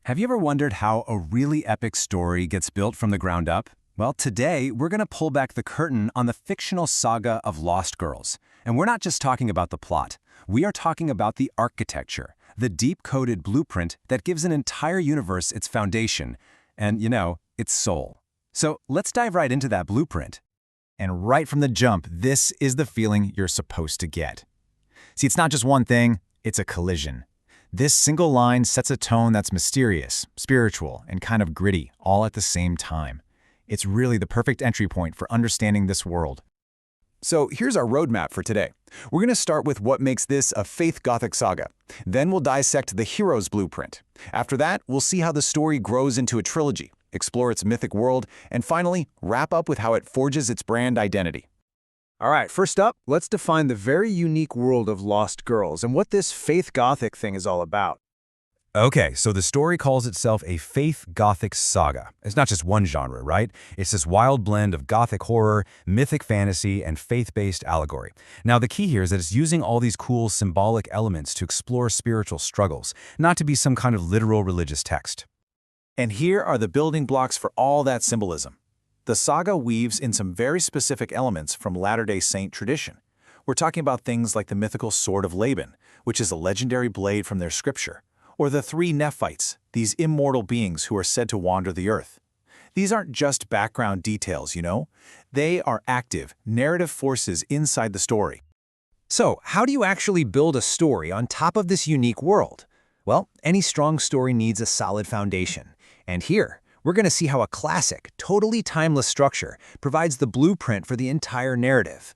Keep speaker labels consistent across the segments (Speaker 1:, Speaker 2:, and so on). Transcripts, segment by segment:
Speaker 1: Have you ever wondered how a really epic story gets built from the ground up? Well, today we're going to pull back the curtain on the fictional saga of Lost Girls. And we're not just talking about the plot. We are talking about the architecture, the deep-coded blueprint that gives an entire universe its foundation and, its soul. So let's dive right into that blueprint.
Speaker 2: And right from the jump, this is the feeling you're supposed to get. See, it's not just one thing, it's a collision. This single line sets a tone that's mysterious, spiritual, and kind of gritty, all at the same time. It's really the perfect entry point for understanding this world.
Speaker 3: So here's our roadmap for today. We're going to start with what makes this a faith Gothic saga. Then we'll dissect the hero's blueprint. After that, we'll see how the story grows into a trilogy, explore its mythic world, and finally, wrap up with how it forges its brand identity.
Speaker 4: All right, first up, let's define the very unique world of Lost Girls and what this faith Gothic thing is all about.
Speaker 1: Okay, so the story calls itself a faith Gothic saga. It's not just one genre, right? It's this wild blend of Gothic horror, mythic fantasy, and faith-based allegory. Now, the key here is that it's using all these cool symbolic elements to explore spiritual struggles, not to be some kind of literal religious text.
Speaker 3: And here are the building blocks for all that symbolism. The saga weaves in some very specific elements from Latter-day Saint tradition. We're talking about things like the mythical Sword of Laban, which is a legendary blade from their scripture, or the three Nephites, these immortal beings who are said to wander the earth. These aren't just background details, They are active, narrative forces inside the story.
Speaker 4: So, how do you actually build a story on top of this unique world? Well, any strong story needs a solid foundation. And here, we're going to see how a classic, totally timeless structure provides the blueprint for the entire narrative.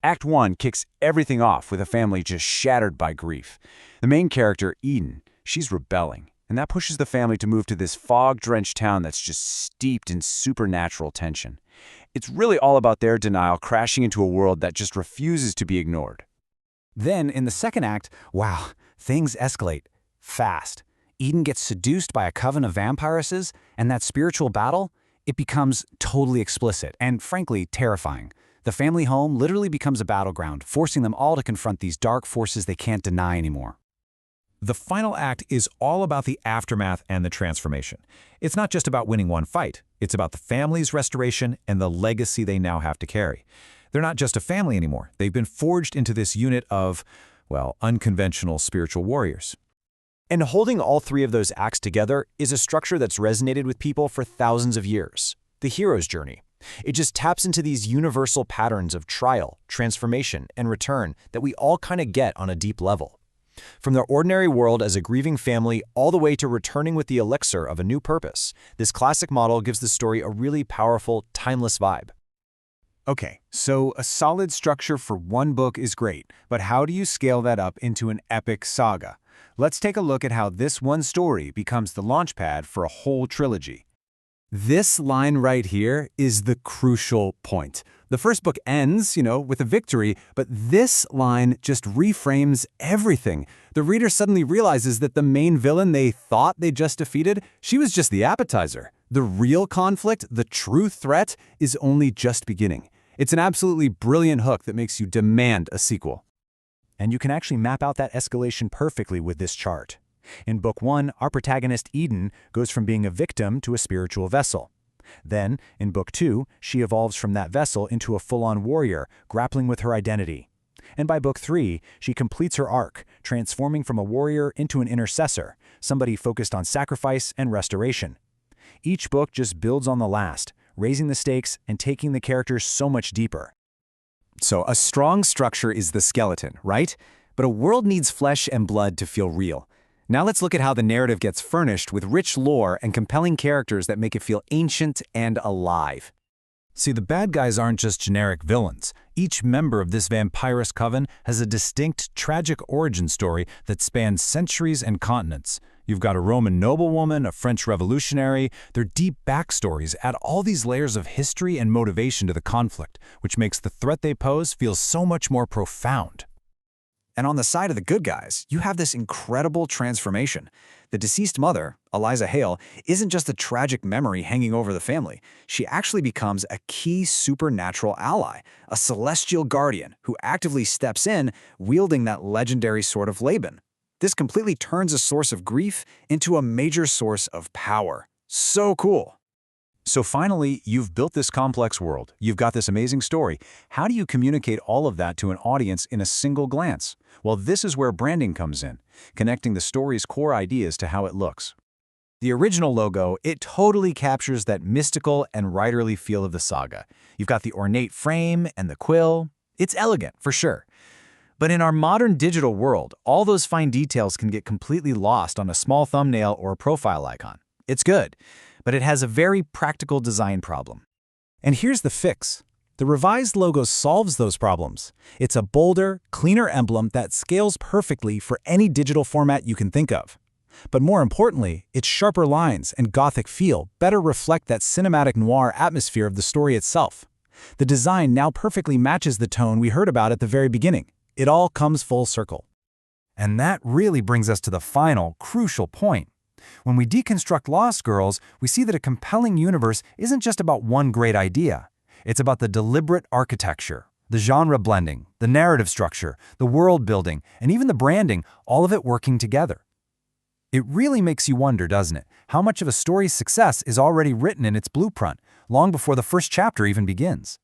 Speaker 1: Act 1 kicks everything off with a family just shattered by grief. The main character, Eden, she's rebelling, and that pushes the family to move to this fog-drenched town that's just steeped in supernatural tension. It's really all about their denial crashing into a world that just refuses to be ignored. Then, in the second act, wow, things escalate fast. Eden gets seduced by a coven of vampiresses, and that spiritual battle, it becomes totally explicit and, frankly, terrifying. The family home literally becomes a battleground, forcing them all to confront these dark forces they can't deny anymore.
Speaker 5: The final act is all about the aftermath and the transformation. It's not just about winning one fight. It's about the family's restoration and the legacy they now have to carry. They're not just a family anymore. They've been forged into this unit of, unconventional spiritual warriors.
Speaker 4: And holding all three of those acts together is a structure that's resonated with people for thousands of years. The hero's journey. It just taps into these universal patterns of trial, transformation, and return that we all kind of get on a deep level. From their ordinary world as a grieving family all the way to returning with the elixir of a new purpose, this classic model gives the story a really powerful, timeless vibe.
Speaker 1: Okay, so a solid structure for one book is great, but how do you scale that up into an epic saga? Let's take a look at how this one story becomes the launchpad for a whole trilogy. This line right here is the crucial point. The first book ends, with a victory, but this line just reframes everything. The reader suddenly realizes that the main villain they thought they just defeated, she was just the appetizer. The real conflict, the true threat, is only just beginning. It's an absolutely brilliant hook that makes you demand a sequel.
Speaker 4: And you can actually map out that escalation perfectly with this chart. In Book 1, our protagonist Eden goes from being a victim to a spiritual vessel. Then, in Book 2, she evolves from that vessel into a full-on warrior, grappling with her identity. And by Book 3, she completes her arc, transforming from a warrior into an intercessor, somebody focused on sacrifice and restoration. Each book just builds on the last, raising the stakes and taking the characters so much deeper.
Speaker 1: So a strong structure is the skeleton, right? But a world needs flesh and blood to feel real. Now let's look at how the narrative gets furnished with rich lore and compelling characters that make it feel ancient and alive.
Speaker 5: See, the bad guys aren't just generic villains. Each member of this vampirous coven has a distinct, tragic origin story that spans centuries and continents. You've got a Roman noblewoman, a French revolutionary. Their deep backstories add all these layers of history and motivation to the conflict, which makes the threat they pose feel so much more profound.
Speaker 2: And on the side of the good guys, you have this incredible transformation. The deceased mother, Eliza Hale, isn't just a tragic memory hanging over the family. She actually becomes a key supernatural ally, a celestial guardian who actively steps in, wielding that legendary Sword of Laban. This completely turns a source of grief into a major source of power. So cool.
Speaker 1: So finally, you've built this complex world. You've got this amazing story. How do you communicate all of that to an audience in a single glance? Well, this is where branding comes in, connecting the story's core ideas to how it looks.
Speaker 2: The original logo, it totally captures that mystical and writerly feel of the saga. You've got the ornate frame and the quill. It's elegant, for sure. But in our modern digital world, all those fine details can get completely lost on a small thumbnail or a profile icon. It's good, but it has a very practical design problem.
Speaker 4: And here's the fix. The revised logo solves those problems. It's a bolder, cleaner emblem that scales perfectly for any digital format you can think of. But more importantly, its sharper lines and Gothic feel better reflect that cinematic noir atmosphere of the story itself. The design now perfectly matches the tone we heard about at the very beginning. It all comes full circle.
Speaker 5: And that really brings us to the final, crucial point. When we deconstruct Lost Girls, we see that a compelling universe isn't just about one great idea. It's about the deliberate architecture, the genre blending, the narrative structure, the world building, and even the branding, all of it working together. It really makes you wonder, doesn't it, how much of a story's success is already written in its blueprint, long before the first chapter even begins.